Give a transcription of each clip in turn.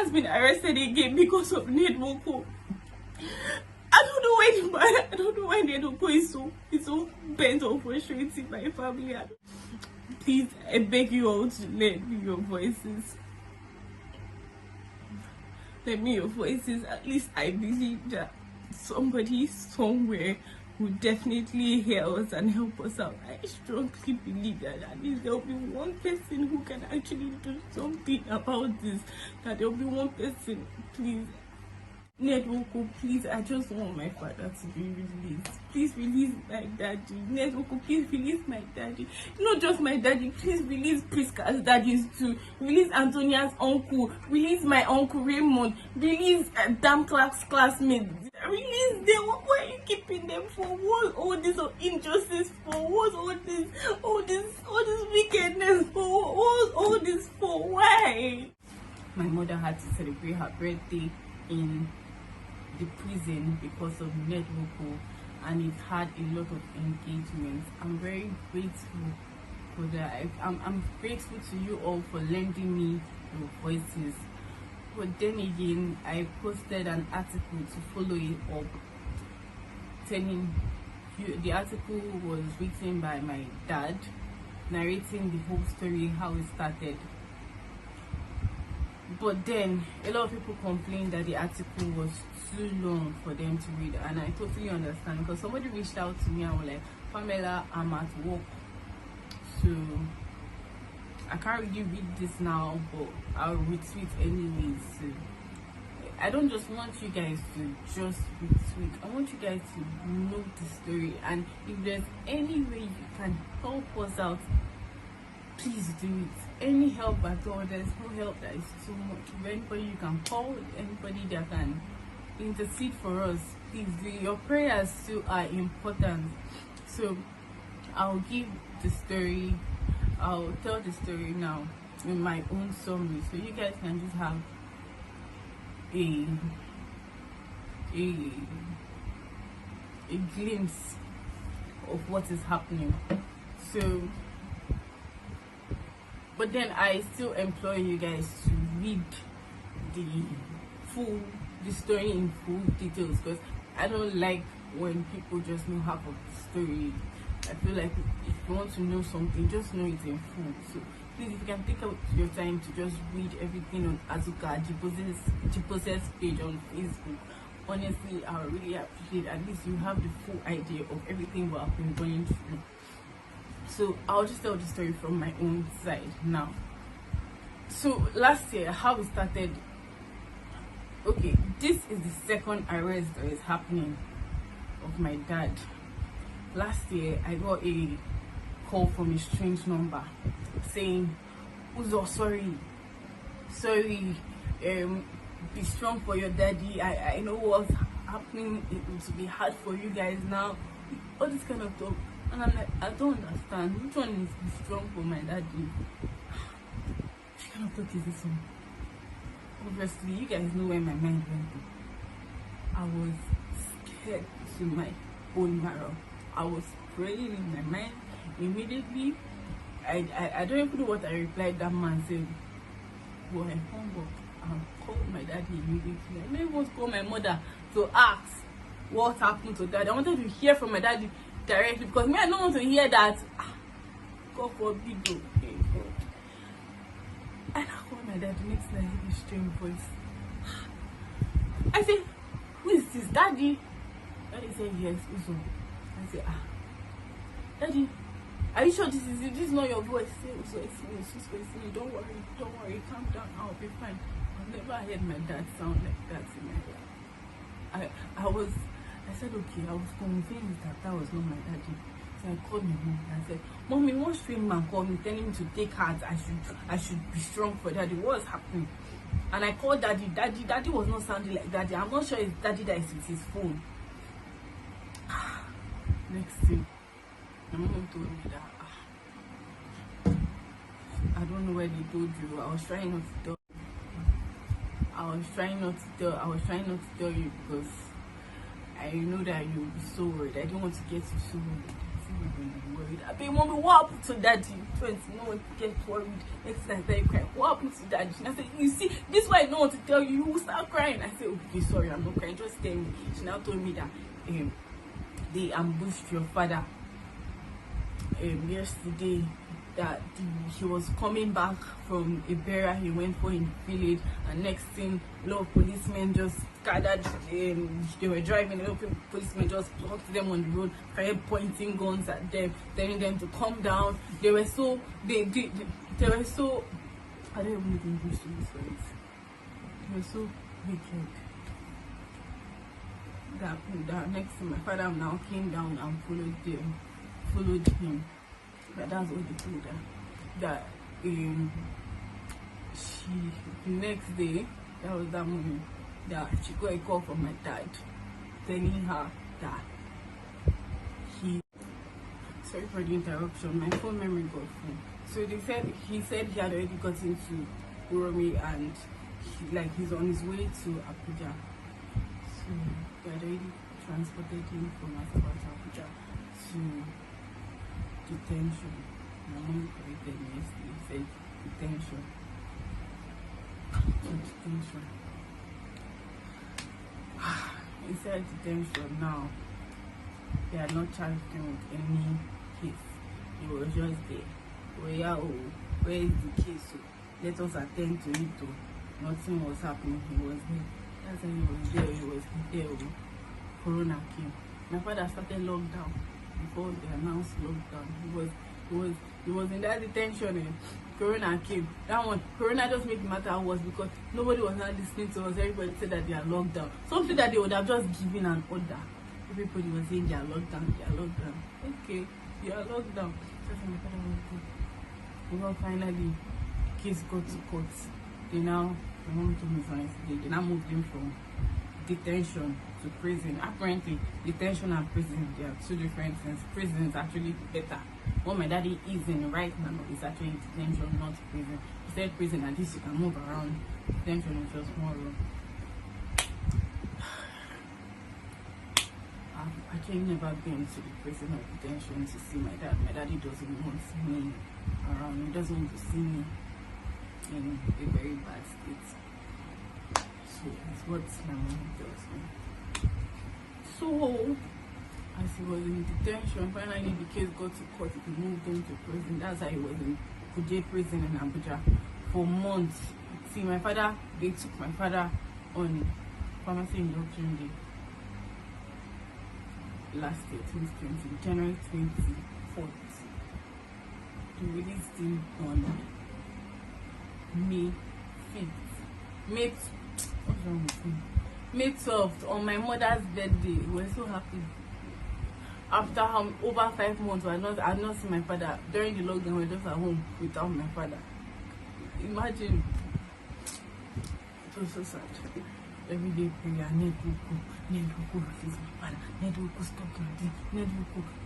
has been arrested again because of Nwoko. I don't know why I don't know why Nwoko is so bent on frustrating my family. Please, I beg you all to let me your voices. Let me your voices. At least I believe that somebody somewhere will definitely hear us and help us out. I strongly believe that at least there will be one person who can actually do something about this. That there will be one person. Please, Nwoko, please, I just want my father to be released. Please release my daddy. Nwoko, please release my daddy. Not just my daddy, please release Priska's daddies too. Release Antonia's uncle. Release my uncle Raymond. Release Dam Clark's classmates. Release them. Why are you keeping them for? What? All this injustice for? What's all this wickedness for? What's all this for? Why? My mother had to celebrate her birthday in the prison because of Nwoko, and it had a lot of engagement. I'm very grateful for that. I'm grateful to you all for lending me your voices. But then again, I posted an article to follow it up, telling you the article was written by my dad, narrating the whole story, how it started. But then a lot of people complained that the article was too long for them to read, and I totally understand, because somebody reached out to me and was like, Pamela, I'm at work, so I can't really read this now, but I'll retweet anyways. So I don't just want you guys to just retweet, I want you guys to know the story, and if there's any way you can help us out, please do it. Any help at all. There's no help that is too much. If anybody you can call, anybody that can intercede for us, please do. Your prayers too are important. So I'll give the story, I'll tell the story now in my own summary, so you guys can just have a glimpse of what is happening. So but then I still implore you guys to read the story in full details, because I don't like when people just know half of the story. I feel like if you want to know something, just know it in full. So please, if you can take out your time to just read everything on Azuka Jipose's page on Facebook, honestly, I would really appreciate it. At least you have the full idea of everything we have been going through. So I'll just tell the story from my own side now. So last year, how it started. Okay, this is the second arrest that is happening of my dad. Last year, I got a call from a strange number saying, Uzo, sorry, be strong for your daddy. I know what's happening. It will be hard for you guys now. All this kind of talk. And I'm like, I don't understand. Which one is be strong for my daddy? Which kind of talk is this one? Obviously, you guys know where my mind went to. I was scared to my own marrow. I was praying in my mind. Immediately, I don't even know what I replied. That man said, well, I hung up and called my daddy immediately. I didn't want to call my mother to ask what happened to daddy. I wanted to hear from my daddy directly, because me, I don't want to hear that. God forbid, okay, God. And I called my dad the next night, I heard a strange voice. I said, who is this, daddy? Daddy said, yes, Uzo. I said, daddy, are you sure this is not your voice? Say, Uzo, it's me, don't worry, calm down, I'll be fine. I've never heard my dad sound like that in my life. I said, okay, I was convinced that was not my daddy. So I called my mom and I said, Mommy, one strange man called me telling me to take heart. I should be strong for daddy. What's happening? And I called daddy. Daddy was not sounding like daddy. I'm not sure it's daddy that is with his phone. Next thing, my mom told me that I don't know where they told you. I was trying not to tell you because I know that you'll be so worried. I don't want to get you so worried. even worried. I mean, mommy, what happened to daddy? No one get worried. Next time I started crying. What happened to daddy? And I said, you see, this is why I don't want to tell you. You will start crying. I said, okay, sorry, I'm not crying. Just tell me. She now told me that they ambushed your father yesterday, that he was coming back from a burial he went for in the village, and next thing, a lot of policemen just gathered. They were driving, a lot of policemen just talked to them on the road, started pointing guns at them, telling them to calm down. They were so they were so, I don't even know English to this words. They were so wicked that next thing, my father now came down and followed him. But that's what they told her. That she, the next day, that was that morning, that she got a call from my dad telling her that sorry for the interruption, my phone memory got full. So he said he had already got into Uromi, and he's on his way to Abuja. So they had already transported him from Asaba to Abuja to detention. My mom corrected me yesterday, said detention. Detention. Inside detention now, they had not charged him with any case. He was just there. Where is the case? So let us attend to it. Nothing was happening. He was there. That's why he was there. Corona came. My father started lockdown before they announced lockdown. He was in that detention. Corona came. That one, Corona just made the matter worse because nobody was not listening to us. Everybody said that they are locked down. Something that they would have just given an order. Everybody was saying they are locked down. Okay, they are locked down. That's what my father was doing. Well, finally, case got to court. My mom told me yesterday, they now moved him from detention to prison. Apparently, detention and prison, they are two different things. Prison is actually better. What my daddy is in right now is actually detention, not prison. He said prison, at least you can move around. Detention is just more room. I've actually never been to the prison or detention to see my dad. My daddy doesn't want to see me around. He doesn't want to see me in a very bad state. So that's what my mom tells me. So as he was in detention, finally the case got to court. He moved him to prison. That's how he was in Kuje prison in Abuja for months. See, they took my father on pharmacy induction day last year, 2020, January 24th. They released him on May 5th. What's wrong with me? May 12th, on my mother's birthday. We were so happy. After over 5 months, I had not seen my father. During the lockdown, we were just at home without my father. Imagine. It was so sad. Every day prayer, Nwoko, refuse my father. Nwoko, stop like this.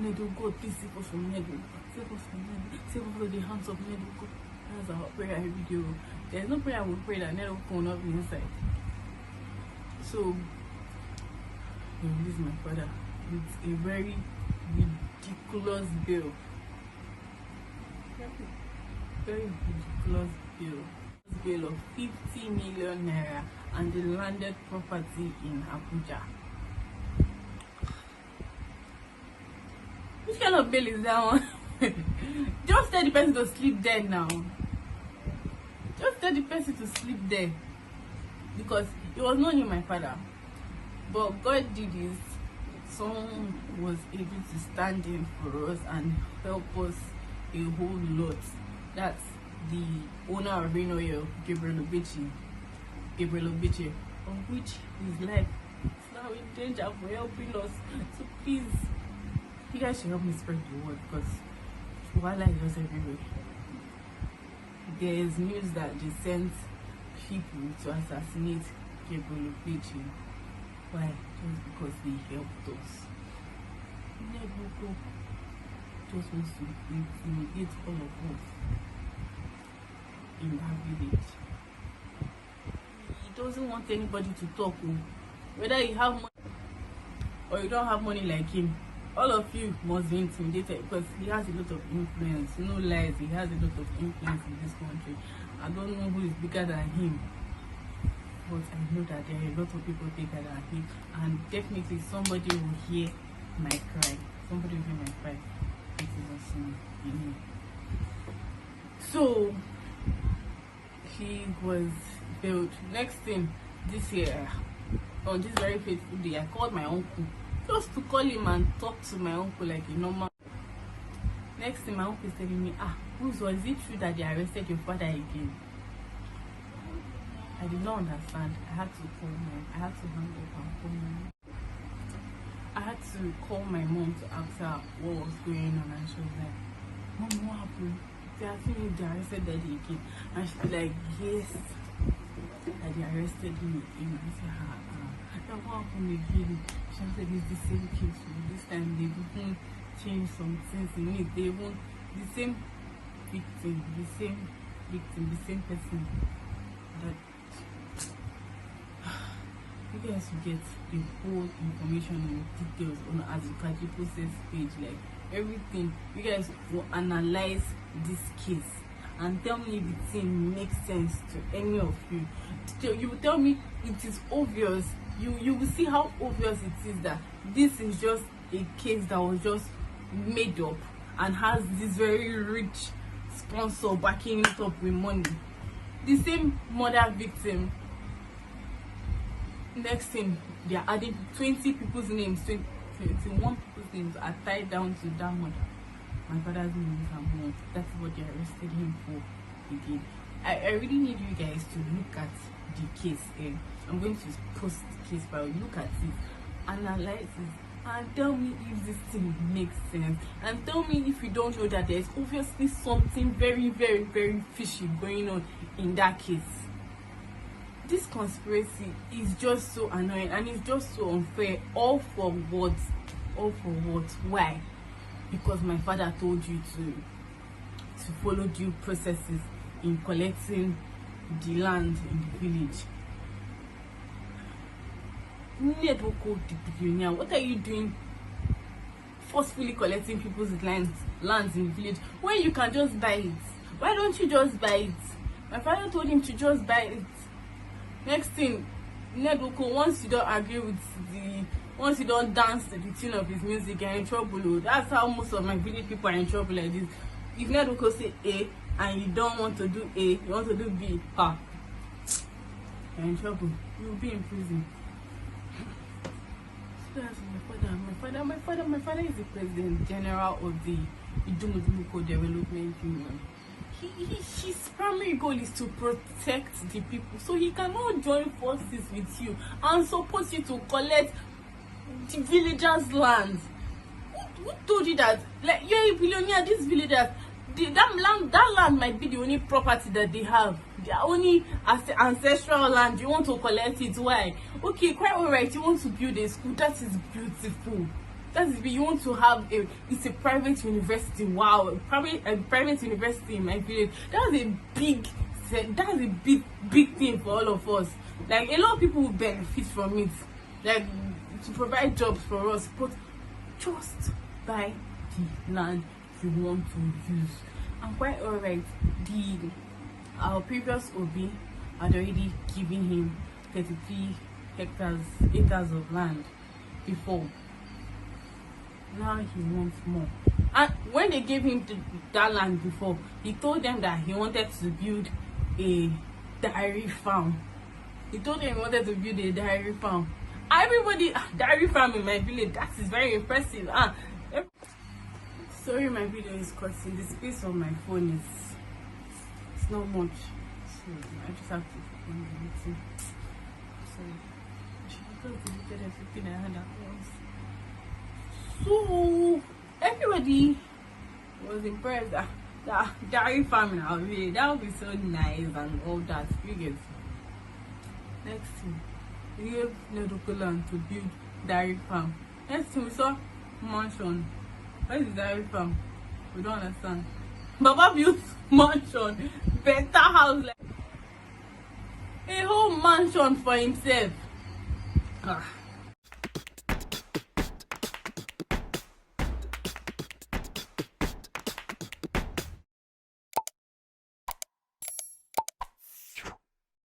Nwoko, please save us from Nwoko. Save us from Nwoko. Save us from the hands of Nwoko. That's our prayer every day. There's no prayer we pray that Nwoko will not be inside. So, they released my father with a very ridiculous bill. Very ridiculous bill. Bill of 50 million naira and the landed property in Abuja. Which kind of bill is that one? Just tell the person to sleep there now. Just tell the person to sleep there. Because it was not only my father. But God did this. Someone was able to stand in for us and help us a whole lot. That's the owner of Rain Oil, Gabriel Obichi, of which his life is now in danger for helping us. So please, you guys should help me spread the word, because while I was everywhere, there is news that they sent people to assassinate Gabriel Obichi. Why? Just because they helped us. Nwoko just wants to intimidate all of us in that village. He doesn't want anybody to talk. Whether you have money or you don't have money like him, all of you must be intimidated because he has a lot of influence. No lies, he has a lot of influence in this country. I don't know who is bigger than him, but I know that there are a lot of people bigger than him, and definitely somebody will hear my cry. Somebody will hear my cry. It is awesome, you know. So he was built. Next thing this year, on this very fateful day, I called my uncle just to call him and talk to my uncle like a normal. Next thing, my uncle is telling me, is it true that they arrested your father again? I did not understand. I had to hang up and call my mom. I had to call my mom to ask her what was going on, and she was like, Mom, what happened? They asking me if they arrested daddy again. And she was like, yes, that they arrested me again. I said, what happened again? She said, it's the same case. This time they didn't change some things in it. They won't, the same victim, the same person. That you guys will get the whole information and details on Azikaji process page, like everything. You guys will analyze this case and tell me if the thing makes sense to any of you. You will tell me it is obvious. You will see how obvious it is that this is just a case that was just made up and has this very rich sponsor backing it up with money. The same murder victim. Next thing, they are adding 20 people's names, 21 people's names are tied down to that murder. My father's name is Amon. That's what they arrested him for again. I really need you guys to look at the case. I'm going to post the case file. Look at it, analyze it, and tell me if this thing makes sense. And tell me if you don't know that there's obviously something very, very, very fishy going on in that case. This conspiracy is just so annoying and it's just so unfair. All for what? All for what? Why? Because my father told you to follow due processes in collecting the land in the village. Nwoko, the billionaire, what are you doing forcefully collecting people's lands in the village when you can just buy it? Why don't you just buy it? My father told him to just buy it. Next thing, Nwoko, once you don't agree with once you don't dance to the tune of his music, you're in trouble. That's how most of my village people are in trouble like this. If Nwoko say A and you don't want to do A, you want to do B, you're in trouble. You'll be in prison. So that's my father is the president general of the Nwoko Development Union. His primary goal is to protect the people, so he cannot join forces with you and suppose you to collect the villagers' land. Who told you that? Like, you're a billionaire, these villagers, that land might be the only property that they have. Their only ancestral land. You want to collect it? Why? Okay, quite alright. You want to build a school? That is beautiful. You want to have it's a private university. Wow, a private university in my village. That's a big thing for all of us. Like, a lot of people will benefit from it, like to provide jobs for us. But just buy the land you want to use. And quite alright, our previous OB had already given him 33 acres of land before. Now he wants more. And when they gave him that land before, he told them that he wanted to build a dairy farm. Everybody, dairy farm in my village, that is very impressive. Sorry, my video is cutting. The space on my phone it's not much, so I just have to film the meeting. Sorry, I should have deleted everything I had at once. So everybody was impressed that dairy farming out here, that would be so nice and all that. You get. Next thing, we gave Nwoko land to build dairy farm. Next thing, we saw mansion. What is dairy farm? We don't understand. Baba built mansion, better house, like a whole mansion for himself.